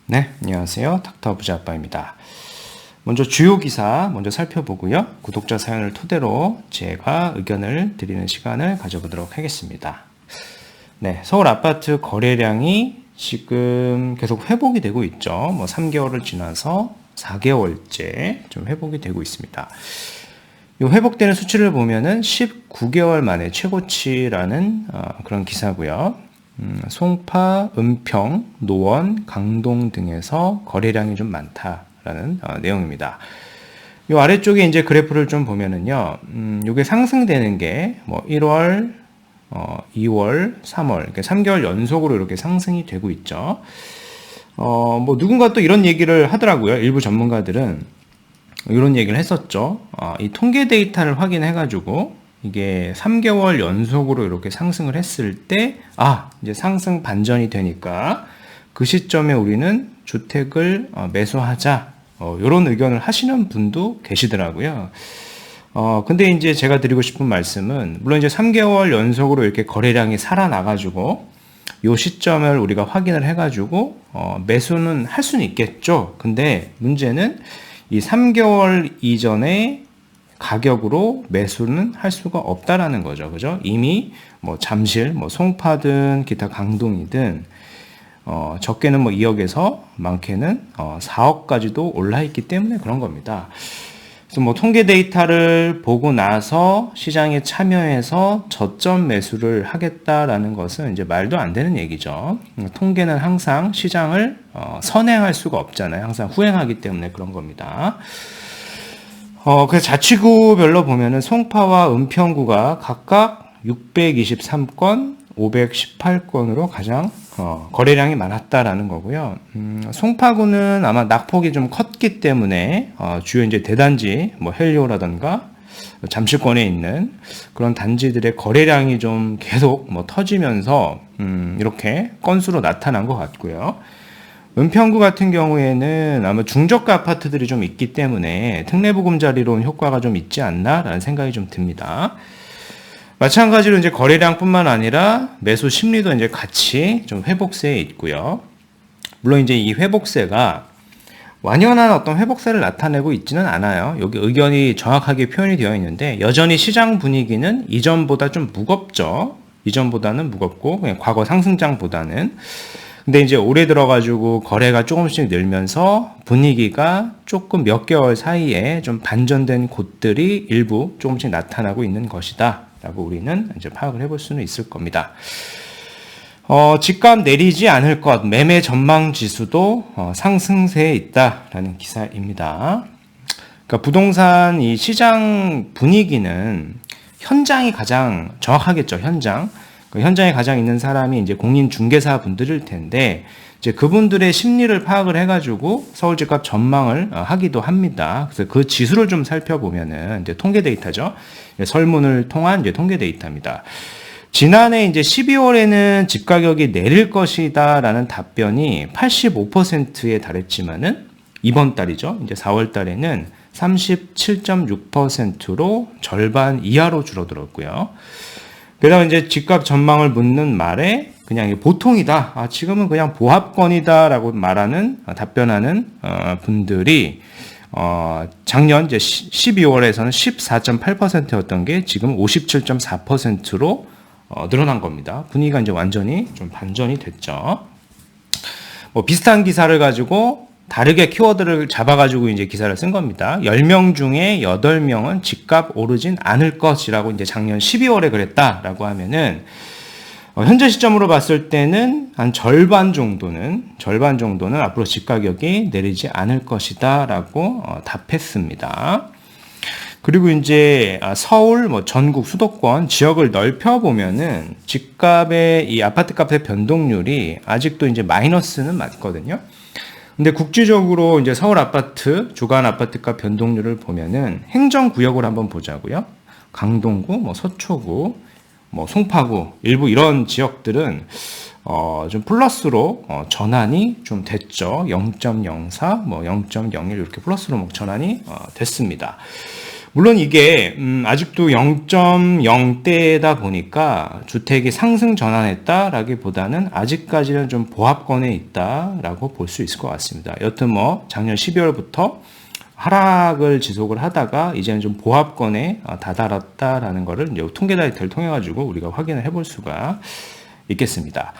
네, 안녕하세요. 닥터 부자아빠입니다. 먼저 주요 기사 먼저 살펴보고요. 구독자 사연을 토대로 제가 의견을 드리는 시간을 가져보도록 하겠습니다. 네, 서울 아파트 거래량이 지금 계속 회복이 되고 있죠. 3개월을 지나서 4개월째 좀 회복이 되고 있습니다. 이 회복되는 수치를 보면은 19개월 만에 최고치라는 그런 기사고요. 송파, 은평, 노원, 강동 등에서 거래량이 좀 많다라는 내용입니다. 이 아래쪽에 이제 그래프를 좀 보면은요, 이게 상승되는 게 1월, 2월, 3월, 그러니까 3개월 연속으로 이렇게 상승이 되고 있죠. 누군가 또 이런 얘기를 하더라고요. 일부 전문가들은 이런 얘기를 했었죠. 이 통계 데이터를 확인해가지고 이게 3개월 연속으로 이렇게 상승을 했을 때, 이제 상승 반전이 되니까 그 시점에 우리는 주택을 매수하자. 이런 의견을 하시는 분도 계시더라고요. 근데 이제 제가 드리고 싶은 말씀은, 물론 이제 3개월 연속으로 이렇게 거래량이 살아나가지고, 요 시점을 우리가 확인을 해가지고, 매수는 할 수는 있겠죠. 근데 문제는 이 3개월 이전에 가격으로 매수는 할 수가 없다라는 거죠. 그죠? 이미 잠실, 송파든 기타 강동이든 적게는 2억에서 많게는 4억까지도 올라 있기 때문에 그런 겁니다. 그래서 통계 데이터를 보고 나서 시장에 참여해서 저점 매수를 하겠다라는 것은 이제 말도 안 되는 얘기죠. 통계는 항상 시장을 선행할 수가 없잖아요. 항상 후행하기 때문에 그런 겁니다. 그래서 자치구별로 보면은 송파와 은평구가 각각 623건, 518건으로 가장 거래량이 많았다라는 거고요. 송파구는 아마 낙폭이 좀 컸기 때문에 주요 이제 대단지 헬리오라던가 잠실권에 있는 그런 단지들의 거래량이 좀 계속 터지면서 이렇게 건수로 나타난 것 같고요. 은평구 같은 경우에는 아마 중저가 아파트들이 좀 있기 때문에 특례보금자리론 효과가 좀 있지 않나라는 생각이 좀 듭니다. 마찬가지로 이제 거래량뿐만 아니라 매수 심리도 이제 같이 좀 회복세에 있고요. 물론 이제 이 회복세가 완연한 어떤 회복세를 나타내고 있지는 않아요. 여기 의견이 정확하게 표현이 되어 있는데 여전히 시장 분위기는 이전보다 좀 무겁죠. 이전보다는 무겁고 그냥 과거 상승장보다는. 근데 이제 올해 들어가지고 거래가 조금씩 늘면서 분위기가 조금 몇 개월 사이에 좀 반전된 곳들이 일부 조금씩 나타나고 있는 것이다 라고 우리는 이제 파악을 해볼 수는 있을 겁니다. 집값 내리지 않을 것, 매매 전망 지수도 상승세에 있다라는 기사입니다. 그러니까 부동산 이 시장 분위기는 현장이 가장 정확하겠죠, 현장. 현장에 가장 있는 사람이 이제 공인중개사 분들일 텐데, 이제 그분들의 심리를 파악을 해가지고 서울 집값 전망을 하기도 합니다. 그래서 그 지수를 좀 살펴보면은 이제 통계 데이터죠. 설문을 통한 이제 통계 데이터입니다. 지난해 이제 12월에는 집 가격이 내릴 것이다라는 답변이 85%에 달했지만은 이번 달이죠. 이제 4월 달에는 37.6%로 절반 이하로 줄어들었고요. 그다음 이제 집값 전망을 묻는 말에 그냥 보통이다. 지금은 그냥 보합권이다라고 말하는 답변하는 분들이 작년 이제 12월에서는 14.8%였던 게 지금 57.4%로 늘어난 겁니다. 분위기가 이제 완전히 좀 반전이 됐죠. 비슷한 기사를 가지고 다르게 키워드를 잡아가지고 이제 기사를 쓴 겁니다. 10명 중에 8명은 집값 오르진 않을 것이라고 이제 작년 12월에 그랬다라고 하면은, 현재 시점으로 봤을 때는 한 절반 정도는 앞으로 집 가격이 내리지 않을 것이다라고 답했습니다. 그리고 이제 서울, 전국 수도권 지역을 넓혀 보면은 집값의 이 아파트 값의 변동률이 아직도 이제 마이너스는 맞거든요. 근데 국지적으로 이제 서울 아파트, 주간 아파트값 변동률을 보면은 행정구역을 한번 보자고요. 강동구, 서초구, 송파구, 일부 이런 지역들은 좀 플러스로 전환이 좀 됐죠. 0.04, 0.01 이렇게 플러스로 전환이 됐습니다. 물론 이게 아직도 0.0대다 보니까 주택이 상승 전환했다라기보다는 아직까지는 좀 보합권에 있다라고 볼 수 있을 것 같습니다. 여튼 뭐 작년 12월부터 하락을 지속을 하다가 이제는 좀 보합권에 다다랐다라는 거를 이제 통계 데이터를 통해 가지고 우리가 확인을 해볼 수가 있겠습니다.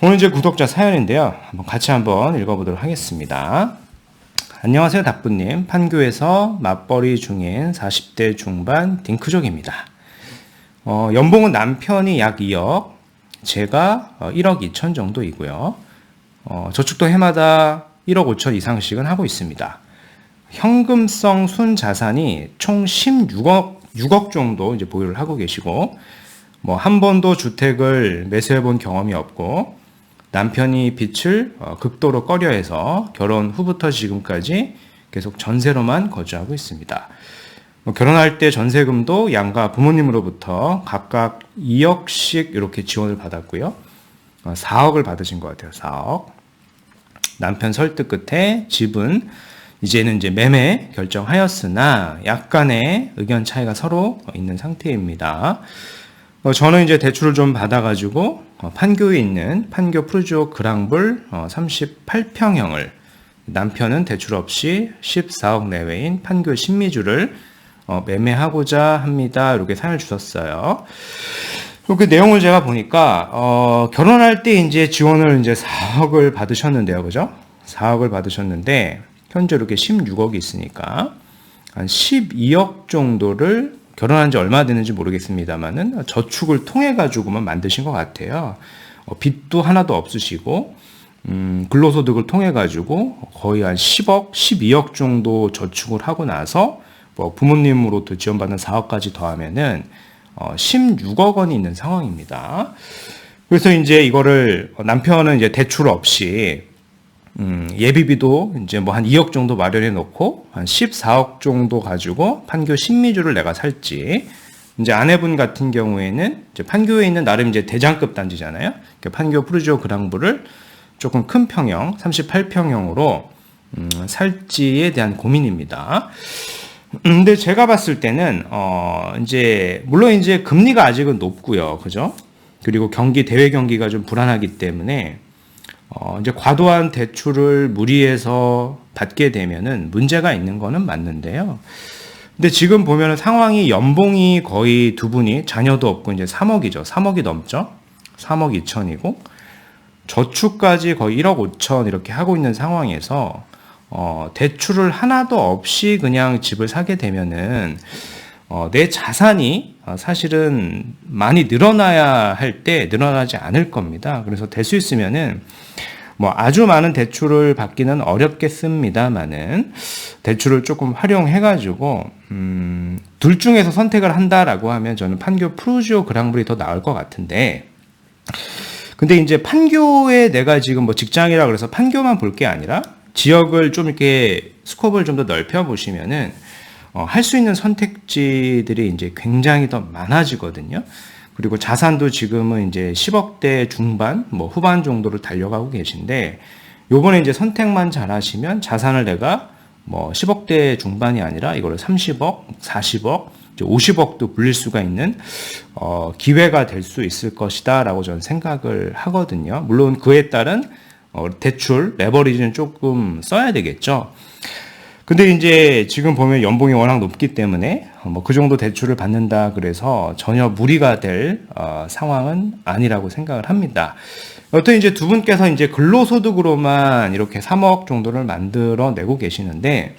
오늘 이제 구독자 사연인데요. 같이 한번 읽어보도록 하겠습니다. 안녕하세요, 다뿌님. 판교에서 맞벌이 중인 40대 중반 딩크족입니다. 연봉은 남편이 약 2억, 제가 1억 2천 정도이고요. 저축도 해마다 1억 5천 이상씩은 하고 있습니다. 현금성 순자산이 총 6억 정도 이제 보유를 하고 계시고, 뭐 한 번도 주택을 매수해 본 경험이 없고, 남편이 빚을 극도로 꺼려해서 결혼 후부터 지금까지 계속 전세로만 거주하고 있습니다. 결혼할 때 전세금도 양가 부모님으로부터 각각 2억씩 이렇게 지원을 받았고요. 4억을 받으신 것 같아요. 4억. 남편 설득 끝에 집은 이제는 이제 매매 결정하였으나 약간의 의견 차이가 서로 있는 상태입니다. 저는 이제 대출을 좀 받아가지고 판교에 있는 판교 푸르지오 그랑블 38평형을, 남편은 대출 없이 14억 내외인 판교 신미주를 매매하고자 합니다. 이렇게 사연을 주셨어요. 그 내용을 제가 보니까 결혼할 때 이제 지원을 이제 4억을 받으셨는데요, 그죠? 4억을 받으셨는데 현재 이렇게 16억이 있으니까 한 12억 정도를 결혼한 지 얼마 됐는지 모르겠습니다만은 저축을 통해 가지고만 만드신 것 같아요. 빚도 하나도 없으시고 근로소득을 통해 가지고 거의 한 10억, 12억 정도 저축을 하고 나서 뭐 부모님으로부터 지원받는 4억까지 더하면은 16억 원이 있는 상황입니다. 그래서 이제 이거를 남편은 이제 대출 없이 예비비도 이제 뭐 한 2억 정도 마련해 놓고 한 14억 정도 가지고 판교 신미주를 내가 살지, 이제 아내분 같은 경우에는 이제 판교에 있는 나름 이제 대장급 단지잖아요. 판교 푸르지오 그랑블을 조금 큰 평형 38평형으로 살지에 대한 고민입니다. 근데 제가 봤을 때는 이제 물론 이제 금리가 아직은 높고요, 그죠? 그리고 대외 경기가 좀 불안하기 때문에 이제 과도한 대출을 무리해서 받게 되면은 문제가 있는 거는 맞는데요. 근데 지금 보면은 상황이 연봉이 거의 두 분이 자녀도 없고 이제 3억이죠. 3억이 넘죠. 3억 2천이고 저축까지 거의 1억 5천 이렇게 하고 있는 상황에서 대출을 하나도 없이 그냥 집을 사게 되면은 내 자산이 사실은 많이 늘어나야 할 때 늘어나지 않을 겁니다. 그래서 될 수 있으면은 뭐 아주 많은 대출을 받기는 어렵겠습니다만은 대출을 조금 활용해가지고 둘 중에서 선택을 한다라고 하면 저는 판교 푸르지오 그랑블이 더 나을 것 같은데, 근데 이제 판교에 내가 지금 뭐 직장이라 그래서 판교만 볼 게 아니라 지역을 좀 이렇게 스코프를 좀 더 넓혀 보시면은 할 수 있는 선택지들이 이제 굉장히 더 많아지거든요. 그리고 자산도 지금은 이제 10억대 중반, 뭐 후반 정도를 달려가고 계신데, 요번에 이제 선택만 잘 하시면 자산을 내가 뭐 10억대 중반이 아니라 이거를 30억, 40억, 50억도 불릴 수가 있는 기회가 될 수 있을 것이다라고 저는 생각을 하거든요. 물론 그에 따른 대출, 레버리지는 조금 써야 되겠죠. 근데 이제 지금 보면 연봉이 워낙 높기 때문에 뭐 그 정도 대출을 받는다 그래서 전혀 무리가 될 상황은 아니라고 생각을 합니다. 여튼 이제 두 분께서 이제 근로소득으로만 이렇게 3억 정도를 만들어내고 계시는데,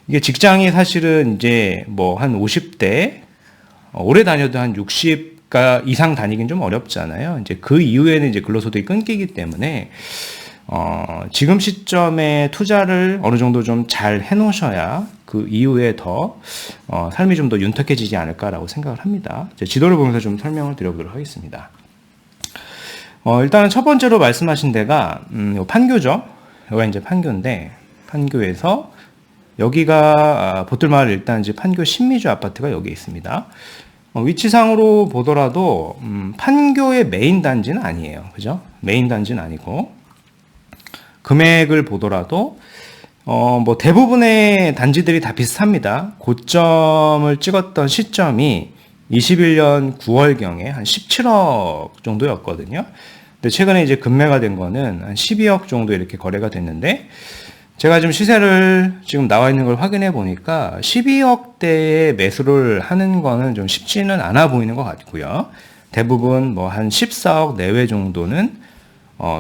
이게 직장이 사실은 이제 뭐 한 50대, 오래 다녀도 한 60가 이상 다니긴 좀 어렵잖아요. 이제 그 이후에는 이제 근로소득이 끊기기 때문에 지금 시점에 투자를 어느 정도 좀 잘 해놓으셔야 그 이후에 더 삶이 좀 더 윤택해지지 않을까라고 생각을 합니다. 지도를 보면서 좀 설명을 드려보도록 하겠습니다. 일단은 첫 번째로 말씀하신 데가 판교죠. 여기가 이제 판교인데, 판교에서 여기가 보틀마을 일단 이제 판교 신미주 아파트가 여기 있습니다. 위치상으로 보더라도 판교의 메인 단지는 아니에요, 그죠? 메인 단지는 아니고, 금액을 보더라도 뭐 대부분의 단지들이 다 비슷합니다. 고점을 찍었던 시점이 21년 9월경에 한 17억 정도였거든요. 근데 최근에 이제 급매가 된 거는 한 12억 정도 이렇게 거래가 됐는데, 제가 지금 시세를 지금 나와 있는 걸 확인해 보니까 12억대에 매수를 하는 거는 좀 쉽지는 않아 보이는 것 같고요. 대부분 뭐 한 14억 내외 정도는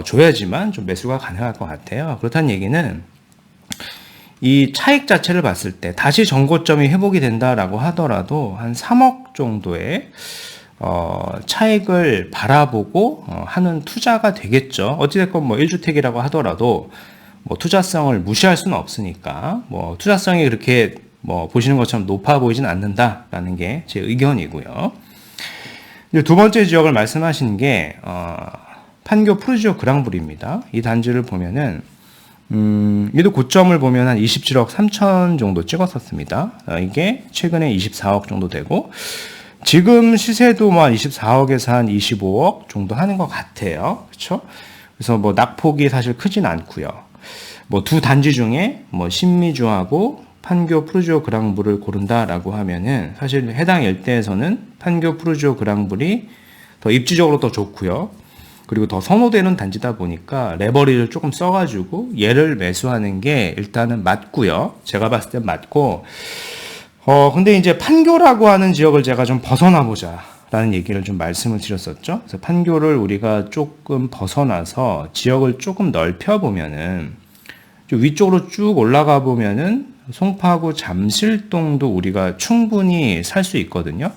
줘야지만 좀 매수가 가능할 것 같아요. 그렇다는 얘기는 이 차익 자체를 봤을 때 다시 전고점이 회복이 된다라고 하더라도 한 3억 정도의 차익을 바라보고 하는 투자가 되겠죠. 어찌됐건 뭐 1주택이라고 하더라도 뭐 투자성을 무시할 수는 없으니까 뭐 투자성이 그렇게 뭐 보시는 것처럼 높아 보이진 않는다라는 게 제 의견이고요. 이제 두 번째 지역을 말씀하시는 게 판교 푸르지오 그랑블입니다. 이 단지를 보면은 얘도 고점을 보면 한 27억 3천 정도 찍었었습니다. 이게 최근에 24억 정도 되고, 지금 시세도 뭐 24억에서 한 25억 정도 하는 것 같아요. 그렇죠? 그래서 뭐 낙폭이 사실 크진 않고요. 뭐 두 단지 중에 뭐 신미주하고 판교 푸르지오 그랑블을 고른다라고 하면은 사실 해당 일대에서는 판교 푸르지오 그랑블이 더 입지적으로 더 좋고요. 그리고 더 선호되는 단지다 보니까 레버리를 조금 써가지고 얘를 매수하는 게 일단은 맞고요. 제가 봤을 땐 맞고, 근데 이제 판교라고 하는 지역을 제가 좀 벗어나 보자 라는 얘기를 좀 말씀을 드렸었죠. 그래서 판교를 우리가 조금 벗어나서 지역을 조금 넓혀 보면은, 좀 위쪽으로 쭉 올라가 보면은 송파구 잠실동도 우리가 충분히 살 수 있거든요.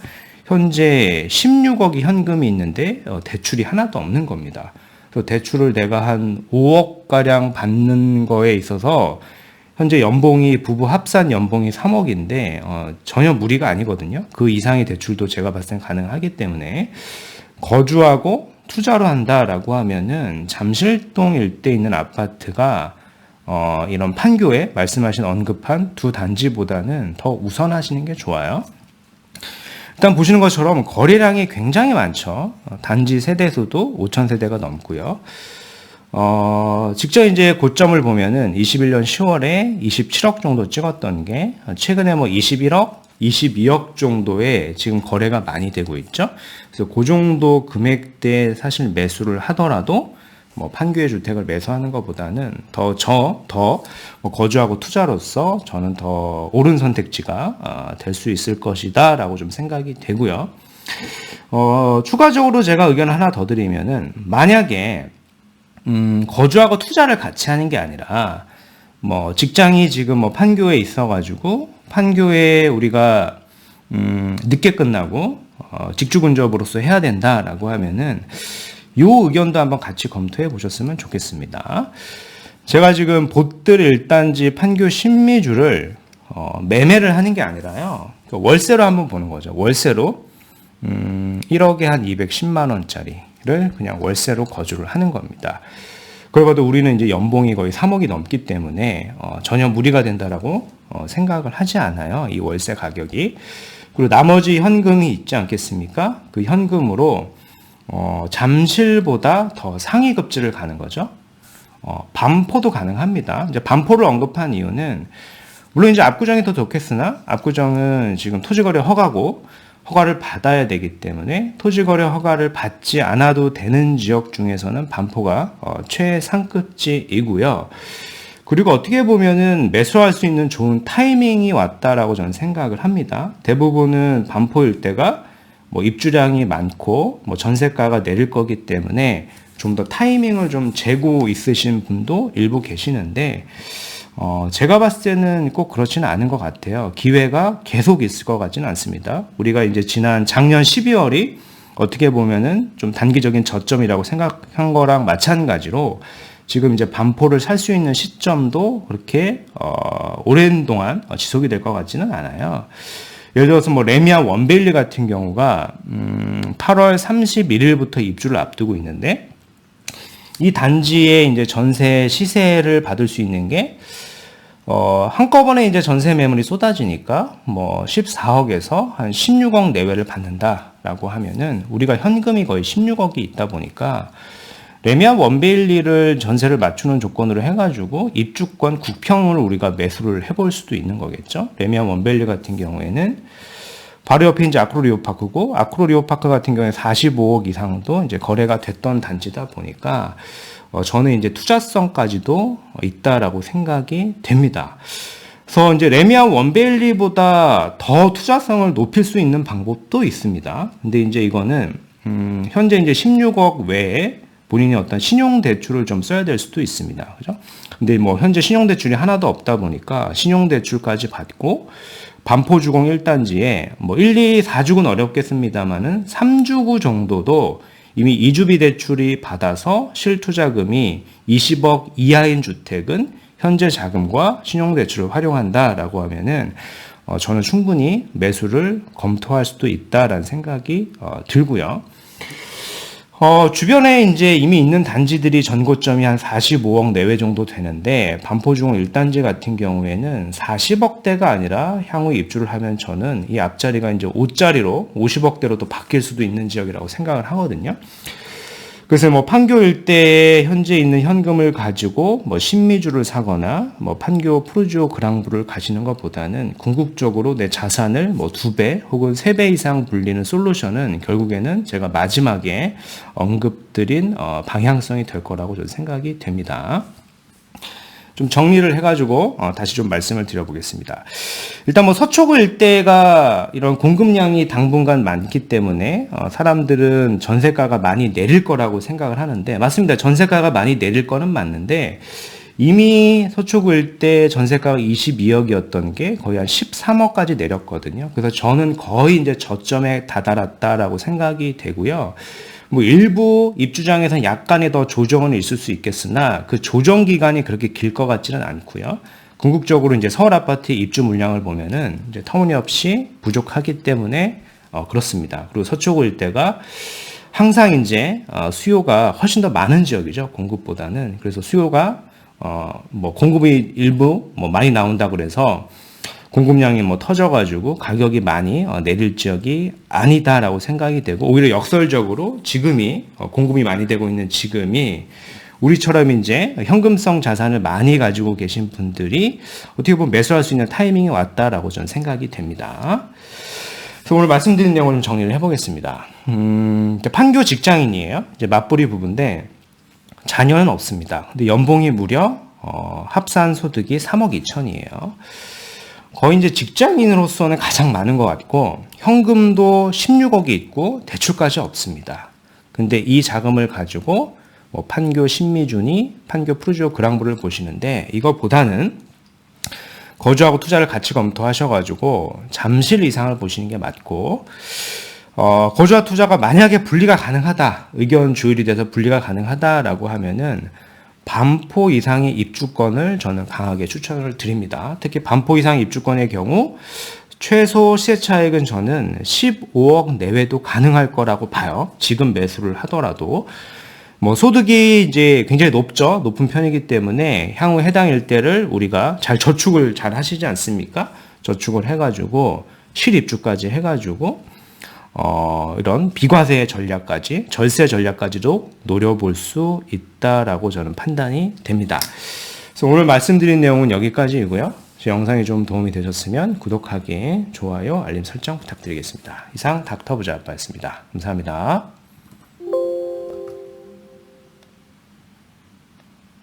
현재 16억이 현금이 있는데 대출이 하나도 없는 겁니다. 그래서 대출을 내가 한 5억가량 받는 거에 있어서 현재 연봉이, 부부 합산 연봉이 3억인데 전혀 무리가 아니거든요. 그 이상의 대출도 제가 봤을 땐 가능하기 때문에 거주하고 투자로 한다라고 하면은 잠실동 일대에 있는 아파트가 이런 판교에 말씀하신 언급한 두 단지보다는 더 우선하시는 게 좋아요. 일단 보시는 것처럼 거래량이 굉장히 많죠. 단지 세대수도 5,000세대가 넘고요. 직접 이제 고점을 보면은 21년 10월에 27억 정도 찍었던 게 최근에 뭐 21억, 22억 정도의 지금 거래가 많이 되고 있죠. 그래서 그 정도 금액대에 사실 매수를 하더라도 뭐 판교의 주택을 매수하는 것보다는 더 뭐 거주하고 투자로서 저는 더 옳은 선택지가 될 수 있을 것이다라고 좀 생각이 되고요. 추가적으로 제가 의견을 하나 더 드리면은, 만약에 거주하고 투자를 같이 하는 게 아니라 뭐 직장이 지금 뭐 판교에 있어가지고 판교에 우리가 늦게 끝나고 직주 근접으로서 해야 된다라고 하면은 요 의견도 한번 같이 검토해 보셨으면 좋겠습니다. 제가 지금 보뜰 1단지 판교 신미주를 매매를 하는 게 아니라요, 월세로 한번 보는 거죠. 월세로 1억에 한 210만 원짜리를 그냥 월세로 거주를 하는 겁니다. 그러고도 우리는 이제 연봉이 거의 3억이 넘기 때문에 전혀 무리가 된다라고 생각을 하지 않아요, 이 월세 가격이. 그리고 나머지 현금이 있지 않겠습니까? 그 현금으로 잠실보다 더 상위 급지를 가는 거죠. 반포도 가능합니다. 이제 반포를 언급한 이유는, 물론 이제 압구정이 더 좋겠으나 압구정은 지금 토지거래 허가고 허가를 받아야 되기 때문에 토지거래 허가를 받지 않아도 되는 지역 중에서는 반포가 최상급지이고요. 그리고 어떻게 보면은 매수할 수 있는 좋은 타이밍이 왔다라고 저는 생각을 합니다. 대부분은 반포 일대가 뭐 입주량이 많고 뭐 전세가가 내릴 거기 때문에 좀 더 타이밍을 좀 재고 있으신 분도 일부 계시는데, 제가 봤을 때는 꼭 그렇지는 않은 것 같아요. 기회가 계속 있을 것 같지는 않습니다. 우리가 이제 지난 작년 12월이 어떻게 보면은 좀 단기적인 저점이라고 생각한 거랑 마찬가지로 지금 이제 반포를 살 수 있는 시점도 그렇게 오랜 동안 지속이 될 것 같지는 않아요. 예를 들어서 뭐 레미안 원베일리 같은 경우가 8월 31일부터 입주를 앞두고 있는데, 이 단지의 이제 전세 시세를 받을 수 있는 게 한꺼번에 이제 전세 매물이 쏟아지니까 뭐 14억에서 한 16억 내외를 받는다라고 하면은, 우리가 현금이 거의 16억이 있다 보니까 레미안 원베일리를 전세를 맞추는 조건으로 해가지고 입주권 국평을 우리가 매수를 해볼 수도 있는 거겠죠. 레미안 원베일리 같은 경우에는 바로 옆에 이제 아크로리오파크고, 아크로리오파크 같은 경우에 45억 이상도 이제 거래가 됐던 단지다 보니까 저는 이제 투자성까지도 있다라고 생각이 됩니다. 그래서 이제 레미안 원베일리보다 더 투자성을 높일 수 있는 방법도 있습니다. 근데 이제 이거는 현재 이제 16억 외에 본인이 어떤 신용대출을 좀 써야 될 수도 있습니다. 그죠? 근데 뭐 현재 신용대출이 하나도 없다 보니까 신용대출까지 받고 반포주공 1단지에 뭐 1, 2, 4주군 어렵겠습니다만은 3주구 정도도 이미 이주비 대출이 받아서 실투자금이 20억 이하인 주택은 현재 자금과 신용대출을 활용한다라고 하면은 저는 충분히 매수를 검토할 수도 있다라는 생각이 들고요. 주변에 이제 이미 있는 단지들이 전고점이 한 45억 내외 정도 되는데, 반포주공 1단지 같은 경우에는 40억대가 아니라 향후 입주를 하면 저는 이 앞자리가 이제 5자리로 50억대로 또 바뀔 수도 있는 지역이라고 생각을 하거든요. 그래서 뭐 판교 일대에 현재 있는 현금을 가지고 뭐 신미주를 사거나 뭐 판교 푸르지오 그랑브를 가시는 것보다는 궁극적으로 내 자산을 뭐 2배 혹은 3배 이상 불리는 솔루션은 결국에는 제가 마지막에 언급드린 방향성이 될 거라고 저는 생각이 됩니다. 좀 정리를 해가지고 다시 좀 말씀을 드려보겠습니다. 일단 뭐 서초구 일대가 이런 공급량이 당분간 많기 때문에 사람들은 전세가가 많이 내릴 거라고 생각을 하는데, 맞습니다. 전세가가 많이 내릴 거는 맞는데 이미 서초구 일대 전세가가 22억이었던 게 거의 한 13억까지 내렸거든요. 그래서 저는 거의 이제 저점에 다다랐다라고 생각이 되고요. 뭐 일부 입주장에서는 약간의 더 조정은 있을 수 있겠으나 그 조정 기간이 그렇게 길 것 같지는 않고요. 궁극적으로 이제 서울 아파트의 입주 물량을 보면은 이제 터무니없이 부족하기 때문에 그렇습니다. 그리고 서초구 일대가 항상 이제 수요가 훨씬 더 많은 지역이죠, 공급보다는. 그래서 수요가 뭐 공급이 일부 뭐 많이 나온다 그래서 공급량이 뭐 터져가지고 가격이 많이 내릴 지역이 아니다라고 생각이 되고, 오히려 역설적으로 지금이 공급이 많이 되고 있는 지금이 우리처럼 이제 현금성 자산을 많이 가지고 계신 분들이 어떻게 보면 매수할 수 있는 타이밍이 왔다라고 저는 생각이 됩니다. 그래서 오늘 말씀드린 내용을 좀 정리를 해보겠습니다. 판교 직장인이에요. 이제 맞벌이 부부인데 자녀는 없습니다. 근데 연봉이 무려 합산 소득이 3억 2천이에요. 거의 이제 직장인으로서는 가장 많은 것 같고, 현금도 16억이 있고 대출까지 없습니다. 근데 이 자금을 가지고 뭐 판교 신미준이 판교 푸르지오 그랑브를 보시는데, 이거보다는 거주하고 투자를 같이 검토하셔가지고 잠실 이상을 보시는 게 맞고, 거주와 투자가 만약에 분리가 가능하다, 의견 조율이 돼서 분리가 가능하다라고 하면은 반포 이상의 입주권을 저는 강하게 추천을 드립니다. 특히 반포 이상 입주권의 경우 최소 시세 차익은 저는 15억 내외도 가능할 거라고 봐요. 지금 매수를 하더라도. 뭐 소득이 이제 굉장히 높죠. 높은 편이기 때문에 향후 해당 일대를 우리가 저축을 잘 하시지 않습니까? 저축을 해가지고 실입주까지 해가지고 이런 비과세 전략까지, 절세 전략까지도 노려볼 수 있다라고 저는 판단이 됩니다. 그래서 오늘 말씀드린 내용은 여기까지이고요. 제 영상이 좀 도움이 되셨으면 구독하기, 좋아요, 알림 설정 부탁드리겠습니다. 이상 닥터부자아빠였습니다. 감사합니다.